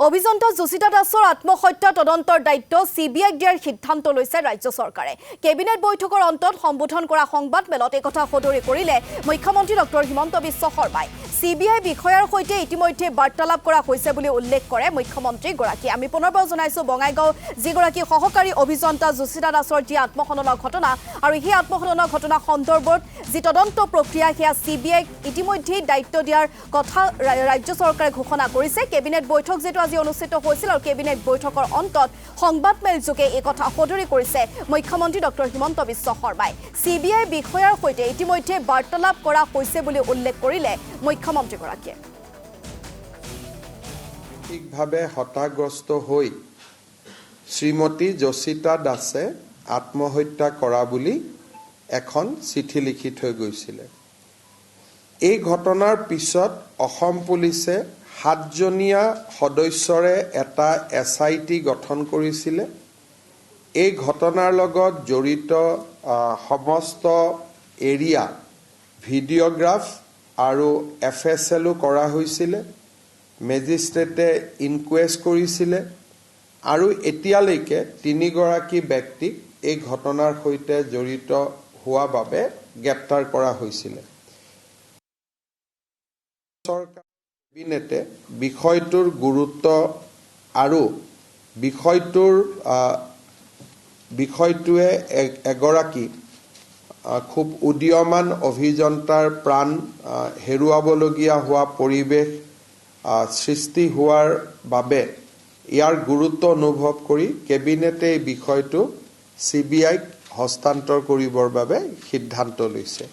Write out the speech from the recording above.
অভিযন্তা যোশিতা দাসৰ আত্মহত্যা তদন্তৰ দায়িত্ব সিবিআইক দিয়াৰ সিদ্ধান্ত লৈছে ৰাজ্য চৰকাৰে। কেবিনেট বৈঠকৰ অন্তত সম্বোধন কৰা সংবাদ মেলত এই কথা সদৰি কৰিলে মুখ্যমন্ত্ৰী ডক্টৰ হিমন্ত বিশ্ব শৰ্মাই। সিবিআই বিষয়াৰ সৈতে ইতিমধ্যে বাৰ্তালাপ কৰা হৈছে বুলি উল্লেখ কৰে মুখ্যমন্ত্ৰীগৰাকী। আমি পুনৰবাৰ জনাইছো বঙাইগাঁও যিগৰাকী সহকাৰী অভিযন্তা যোশিতা দাসৰ যি আত্মহননৰ ঘটনা আৰু সেই আত্মহননৰ ঘটনা সন্দৰ্ভত যি তদন্ত প্ৰক্ৰিয়া সেয়া সিবিআইক ইতিমধ্যে দায়িত্ব দিয়াৰ কথা ৰাজ্য চৰকাৰে ঘোষণা কৰিছে। কেবিনেট বৈঠক যেটো আজি অনুষ্ঠিত হৈছিল আৰু কেবিনেট বৈঠকৰ অন্তত সংবাদমেল যোগে এই কথা সদৰি কৰিছে মুখ্যমন্ত্ৰী ডক্টৰ হিমন্ত বিশ্ব শৰ্মাই। সিবিআই বিষয়াৰ সৈতে ইতিমধ্যে বাৰ্তালাপ কৰা হৈছে বুলি উল্লেখ কৰিলে মুখ্যমন্ত্ৰীগৰাকীয়ে। ঠিকভাৱে হতাগ্ৰস্ত হৈ শ্ৰীমতী যোশিতা দাসে আত্মহত্যা কৰা বুলি এখন চিঠি লিখি থৈ গৈছিলে। এই ঘটনাৰ পিছত অসম পুলিচে 7জনীয়া সদস্যৰে এটা SIT গঠন কৰিছিলে। এই ঘটনাৰ লগত জড়িত সমস্ত এৰিয়া ভিডিঅ'গ্ৰাফ আৰু FSLও কৰা হৈছিলে। মেজিষ্ট্ৰেটে ইনকুৱেষ্ট কৰিছিলে আৰু এতিয়ালৈকে 3গৰাকী ব্যক্তিক এই ঘটনাৰ সৈতে জড়িত হোৱা বাবে গ্ৰেপ্তাৰ কৰা হৈছিলে। চৰকাৰ কেবিনেটে বিষয়টোৰ গুৰুত্ব আৰু বিষয়টোৱে এগৰাকী খুব উদীয়মান অভিযন্তাৰ প্ৰাণ হেৰুৱাবলগীয়া হোৱা পৰিৱেশ সৃষ্টি হোৱাৰ বাবে ইয়াৰ গুৰুত্ব অনুভৱ কৰি কেবিনেটে এই বিষয়টো সিবিআইক হস্তান্তৰ কৰিবৰ বাবে সিদ্ধান্ত লৈছে।